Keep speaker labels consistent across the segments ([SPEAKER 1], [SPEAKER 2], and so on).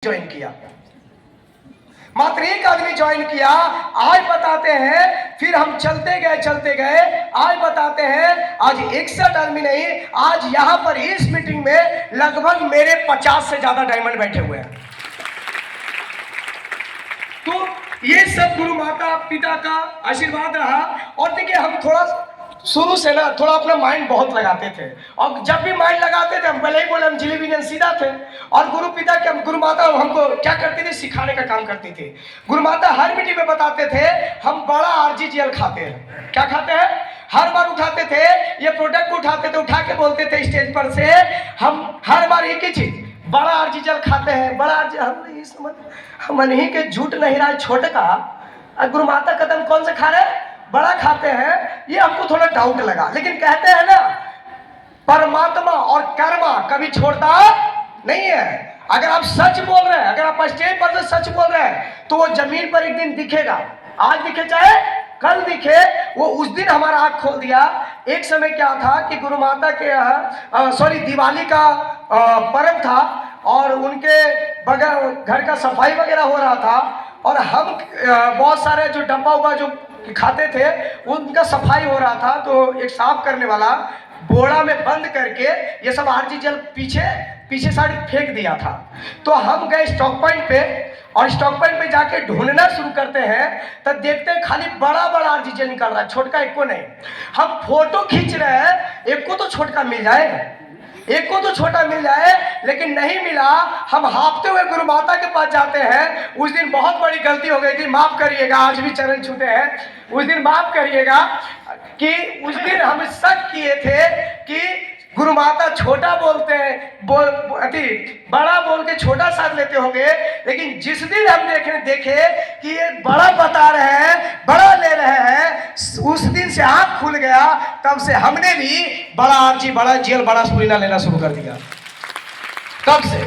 [SPEAKER 1] Join किया, मात्र एक आदमी ज्वाइन किया। आज बताते हैं, फिर हम चलते गए, आज बताते हैं, आज 61 आदमी नहीं, आज यहां पर इस मीटिंग में लगभग मेरे 50 से ज्यादा डायमंड बैठे हुए हैं। तो ये सब गुरु माता पिता का आशीर्वाद रहा। और देखिए, हम थोड़ा शुरू से ना थोड़ा अपना माइंड बहुत लगाते थे, और जब भी माइंड लगाते थे हम पहले ही बोले हम जिलेबी सीधा थे। और गुरु माता हमको क्या करती थी, सिखाने का काम करती थी। गुरु माता हर मीटिंग में बताते थे हम बड़ा आरजीजीएल खाते हैं। क्या खाते हैं? हर बार उठाते थे ये प्रोडक्ट को, उठाते थे, उठा के बोलते थे स्टेज पर से, हम हर बार एक ही चीज, बड़ा आरजीजीएल खाते हैं, बड़ा हम नहीं समझ, हम नहीं के झूठ नहीं रहा है छोटे का। गुरु माता कदम कौन से खा रहे हैं? बड़ा खाते हैं। ये हमको थोड़ा डाउट लगा, लेकिन कहते हैं ना परमात्मा और कर्मा कभी छोड़ता नहीं है। अगर आप सच बोल रहे हैं, अगर आप स्टेज पर से सच बोल रहे हैं, तो वो जमीन पर एक दिन दिखेगा। आज दिखे चाहे कल दिखे, वो उस दिन हमारा आँख खोल दिया। एक समय क्या था कि गुरु माता के यहाँ दिवाली का पर्व था, और उनके बगल घर का सफाई वगैरह हो रहा था, और हम बहुत सारे जो डब्बा उब्बा जो खाते थे उनका सफाई हो रहा था। तो एक साफ करने वाला बोरा में बंद करके ये सब आरजीजीएल पीछे साइड फेंक दिया था। तो हम गए स्टॉक पॉइंट पे, और स्टॉक पॉइंट पे जाके ढूंढना शुरू करते हैं, तब देखते हैं खाली बड़ा बड़ा आरजीजीएल निकल रहा है, छोटका एक को नहीं। हम फोटो खींच रहे हैं, एक को तो छोटका मिल जाए, एक को तो छोटा मिल जाए, लेकिन नहीं मिला। हम हाफते हुए गुरु माता के पास जाते हैं। उस दिन बहुत बड़ी गलती हो गई थी, माफ करिएगा, आज भी चरण छूते हैं, उस दिन माफ करिएगा कि उस दिन हम शक किए थे कि गुरु माता छोटा बोलते हैं, बड़ा बोल के छोटा साथ लेते होंगे। लेकिन जिस दिन हम देखे कि ये बड़ा बता रहे हैं, बड़ा ले रहे हैं, उस दिन से आँख खुल गया। तब से हमने भी बड़ा आरजी, बड़ा जीएल, बड़ा सुरीना लेना शुरू कर दिया तब से,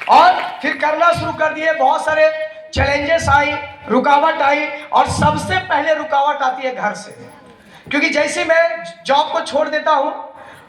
[SPEAKER 1] और फिर करना शुरू कर दिए। बहुत सारे चैलेंजेस आई, रुकावट आई, और सबसे पहले रुकावट आती है घर से। क्योंकि जैसे मैं जॉब को छोड़ देता हूँ,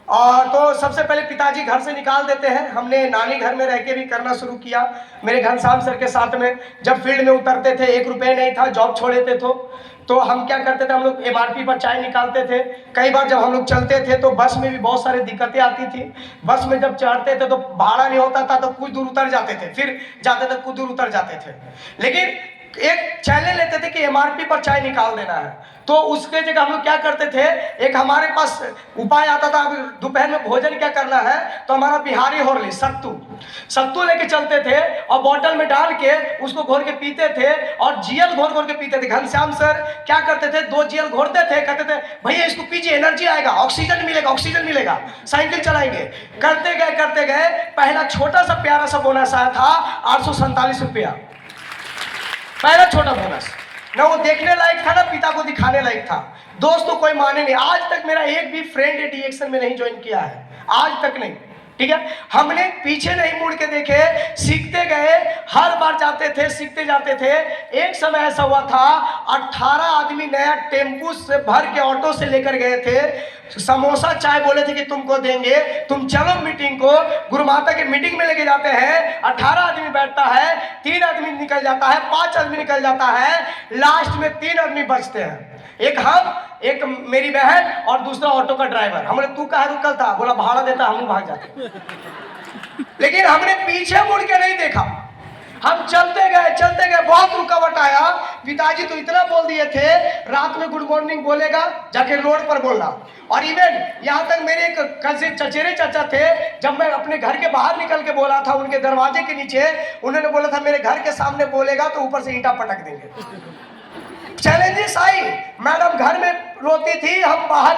[SPEAKER 1] और तो सबसे पहले पिताजी घर से निकाल देते हैं। हमने नानी घर में रह के भी करना शुरू किया, मेरे घनश्याम सर के साथ में। जब फील्ड में उतरते थे, 1 रुपये नहीं था, जॉब छोड़े थे, तो हम क्या करते थे, हम लोग एमआरपी पर चाय निकालते थे। कई बार जब हम लोग चलते थे तो बस में भी बहुत सारी दिक्कतें आती थी। बस में जब चढ़ते थे तो भाड़ा नहीं होता था, तो कुछ दूर उतर जाते थे, फिर जाते थे कुछ दूर उतर जाते थे। लेकिन एक चैलेंज लेते थे कि एमआरपी पर चाय निकाल देना है। तो उसके जगह हम लोग क्या करते थे, एक हमारे पास उपाय आता था, दोपहर में भोजन क्या करना है, तो हमारा बिहारी होरली सत्तू लेके चलते थे, और बोतल में डाल के उसको घोर के पीते थे, और जीएल घोर के पीते थे। घनश्याम सर क्या करते थे, 2 जीएल घोरते थे, कहते थे भैया इसको पीजिए, एनर्जी आएगा, ऑक्सीजन मिलेगा, साइकिल चलाएंगे। करते गए, पहला छोटा सा प्यारा सा बोनस आया था 847 रुपया, पहला छोटा बोनस। ना वो देखने लायक था, ना पिता को दिखाने लायक था। दोस्त तो कोई माने नहीं। आज तक मेरा एक भी फ्रेंड डीएक्शन में नहीं ज्वाइन किया है, आज तक नहीं। ठीक है, हमने पीछे नहीं मुड़ के देखे, सीखते गए, हर बार जाते थे, सीखते जाते थे। एक समय ऐसा हुआ था, 18 आदमी नया टेम्पू से भर के ऑटो से लेकर गए थे। समोसा चाय बोले थे कि तुमको देंगे, तुम चलो मीटिंग को। गुरु माता के मीटिंग में लेके जाते हैं, 18 आदमी बैठता है, 3 आदमी निकल जाता है, 5 आदमी निकल जाता है, लास्ट में 3 आदमी बचते हैं। एक हम, एक मेरी बहन, और दूसरा ऑटो का ड्राइवर। हमने तू कहाँ रुकल था, बोला भाड़ा देता, हम भाग जाते। लेकिन हमने पीछे मुड़ के नहीं देखा, हम चलते गए, बहुत रुकावट आया। पिताजी तो इतना बोल दिए थे, रात में गुड मॉर्निंग बोलेगा, जाके रोड पर बोलना। और इवन यहाँ तक मेरे एक चचेरे चाचा थे, जब मैं अपने घर के बाहर निकल के बोला था, उनके दरवाजे के नीचे उन्होंने बोला था मेरे घर के सामने बोलेगा तो ऊपर से ईंटा पटक देंगे। चैलेंजेस आई, मैडम घर में रोती थी, हम बाहर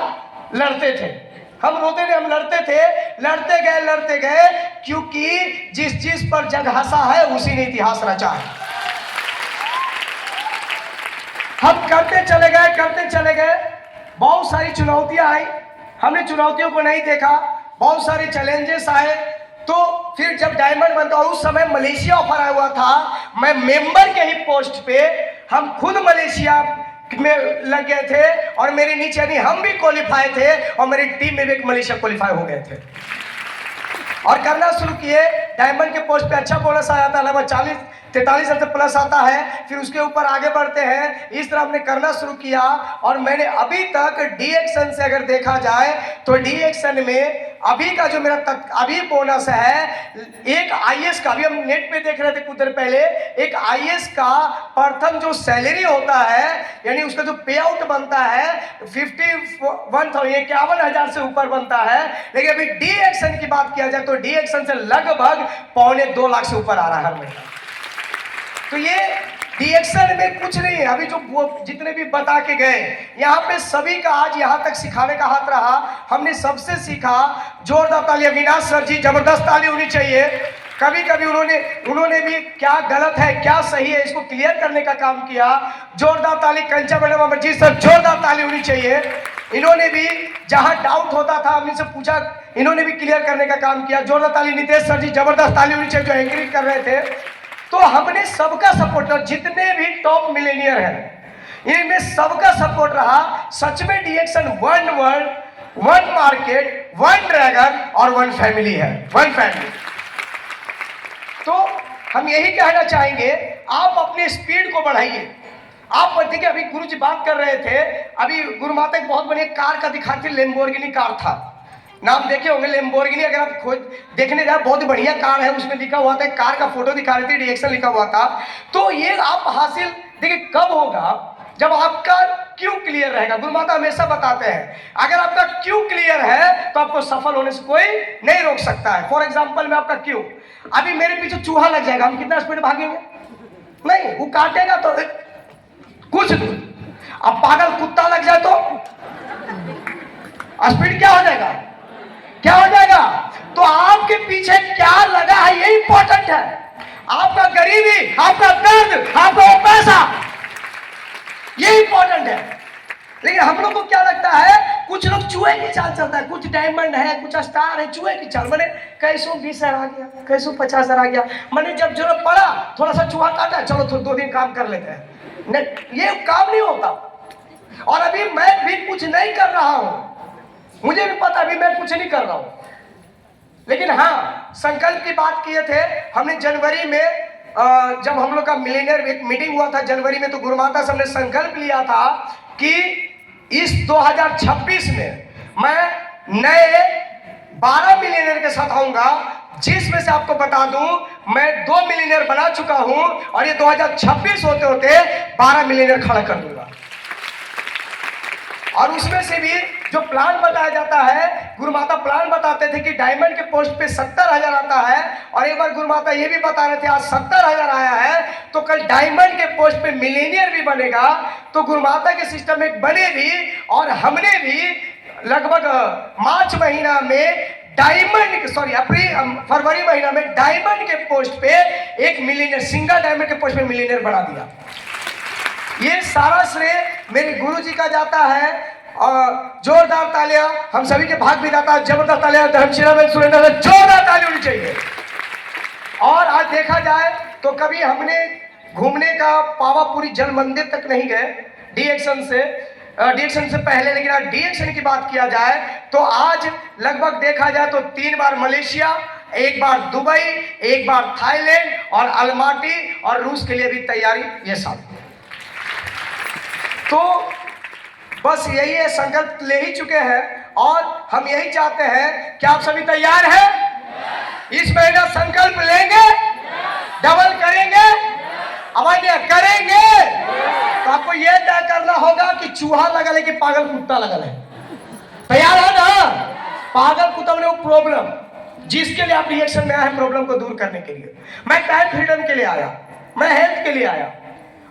[SPEAKER 1] लड़ते थे। हम रोते थे, हम लड़ते थे, लड़ते गए, क्योंकि जिस चीज पर जग हंसा है उसी ने इतिहास रचा है। हम करते चले गए, बहुत सारी चुनौतियां आई, हमने चुनौतियों को नहीं देखा, बहुत सारे चैलेंजेस आए। तो फिर जब डायमंड बनता, उस समय मलेशिया ऑफर आया हुआ था, मैं मेंबर के ही पोस्ट पे, हम खुद मलेशिया में लग गए थे, और मेरे नीचे नहीं, हम भी क्वालिफाई थे, और मेरी टीम में भी एक मलेशिया क्वालिफाई हो गए थे। और करना शुरू किए। डायमंड के पोस्ट पे अच्छा बोनस आया था, लगभग 43 प्लस आता है। फिर उसके ऊपर आगे बढ़ते हैं, इस तरह हमने करना शुरू किया। और मैंने अभी तक डी एक्शन से अगर देखा जाए तो डी एक्शन में अभी का जो मेरा अभी बोनस है, एक आईएएस का, अभी हम नेट पे देख रहे थे कुछ देर पहले, एक आईएएस का प्रथम जो सैलरी होता है, यानी उसका जो पे आउट बनता है 51,000 से ऊपर बनता है। लेकिन अभी डी एक्शन की बात किया जाए तो डी एक्शन से लगभग 2.25 लाख से ऊपर आ रहा है हर महीना। तो ये रिएक्शन में कुछ नहीं है। अभी जो जितने भी बता के गए यहाँ पे सभी का आज यहाँ तक सिखाने का हाथ रहा। हमने सबसे सीखा। जोरदार ताली अविनाश सर जी, जबरदस्त ताली होनी चाहिए। कभी कभी उन्होंने भी क्या गलत है क्या सही है इसको क्लियर करने का काम किया। जोरदार ताली कंचा मैडम अमरजीत सर, जोरदार ताली होनी चाहिए। इन्होंने भी जहां डाउट होता था हमने से पूछा, इन्होंने भी क्लियर करने का काम किया। जोरदार ताली नितेश सर जी, जबरदस्त ताली होनी चाहिए जो एंकरिंग कर रहे थे। तो हमने सबका सपोर्ट रहा, जितने भी टॉप मिलेनियर हैं इनमें सबका सपोर्ट रहा। सच में डीएक्शन one world, one market, one dragon और वन फैमिली है, वन फैमिली। तो हम यही कहना चाहेंगे, आप अपनी स्पीड को बढ़ाइए। आप देखिए अभी गुरु जी बात कर रहे थे, अभी गुरु माता एक बहुत बढ़िया कार का दिखाती थी, लैम्बोर्गिनी कार था, नाम देखे होंगे लैम्बोर्गिनी। अगर आप खोज देखने जाए बहुत बढ़िया कार है, उसमें लिखा हुआ था, कार का फोटो दिखा रही थी, रिएक्शन लिखा हुआ था। तो ये आप हासिल देखिए कब होगा, जब आपका क्यों क्लियर रहेगा। गुरु माता हमेशा बताते हैं अगर आपका क्यों क्लियर है तो आपको सफल होने से कोई नहीं रोक सकता है। फॉर एग्जाम्पल में आपका क्यों, अभी मेरे पीछे चूहा लग जाएगा, हम कितना स्पीड भागेंगे? नहीं, वो काटेगा तो कुछ दूर। अब पागल कुत्ता लग जाए तो स्पीड क्या हो जाएगा, क्या हो जाएगा? तो आपके पीछे क्या लगा है ये इंपॉर्टेंट है। आपका गरीबी, आपका दर्द, आपका पैसा, ये इंपॉर्टेंट है। लेकिन हम लोग को क्या लगता है, कुछ लोग चूहे की चाल चलता है, कुछ डायमंड है, कुछ स्टार है, चूहे की चाल। मैंने कैसो 20,000 आ गया, कैसो 50,000 आ गया, मैंने जब जरूरत पड़ा थोड़ा सा चूहा काटा, चलो 2 दिन काम कर लेते हैं। नहीं, ये काम नहीं होता। और अभी मैं भी कुछ नहीं कर रहा हूं, मुझे भी पता अभी मैं कुछ नहीं कर रहा हूं। लेकिन हाँ, संकल्प की बात किए थे हमने जनवरी में, जब हम लोग का मिलेनियर एक मीटिंग हुआ था जनवरी में, तो गुरु माता से हमने संकल्प लिया था कि इस 2026 में मैं नए 12 मिलियनियर के साथ आऊंगा, जिसमें से आपको बता दूं मैं 2 मिलियनियर बना चुका हूं और ये 2026 होते होते 12 मिलियनियर खड़ा कर दूंगा। और उसमें से भी जो प्लान बताया जाता है, गुरु माता प्लान बताते थे कि डायमंड के पोस्ट पे 70,000 आता है, और एक बार गुरु माता ये भी बता रहे थे आज 70,000 आया है तो कल डायमंड के पोस्ट पे मिलेनियर भी बनेगा। तो गुरु माता के सिस्टम में बने भी, और हमने भी लगभग मार्च महीना में फरवरी महीना में डायमंड के पोस्ट पे एक मिलियनियर, सिंगल डायमंड के पोस्ट पे मिलियनियर बढ़ा दिया। ये सारा श्रेय मेरे गुरु जी का जाता है। और जोरदार तालियां हम सभी के भाग भी जाता है। जबरदस्त तालियां धर्मशिला में सुरेंद्र से जोरदार ताली होनी चाहिए। और आज देखा जाए तो कभी हमने घूमने का पावापुरी जल मंदिर तक नहीं गए डीएक्शन से पहले। लेकिन आज डीएक्शन की बात किया जाए तो आज लगभग देखा जाए तो 3 बार मलेशिया, 1 बार दुबई, 1 बार थाईलैंड और अलमाटी, और रूस के लिए भी तैयारी ये सब। तो बस यही है, संकल्प ले ही चुके हैं और हम यही चाहते हैं कि आप सभी तैयार हैं। इस महीना संकल्प लेंगे, डबल करेंगे, अवश्य करेंगे। तो आपको यह तय करना होगा कि चूहा लगा ले कि पागल कुत्ता लगा ले। तैयार है ना? पागल कुत्ता में वो प्रॉब्लम जिसके लिए आप रिएक्शन में आए हैं, प्रॉब्लम को दूर करने के लिए। मैं टाइम फ्रीडम के लिए आया, मैं हेल्थ के लिए आया,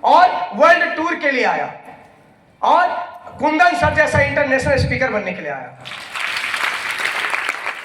[SPEAKER 1] और वर्ल्ड टूर के लिए आया, और कुंदन सर जैसा इंटरनेशनल स्पीकर बनने के लिए आया।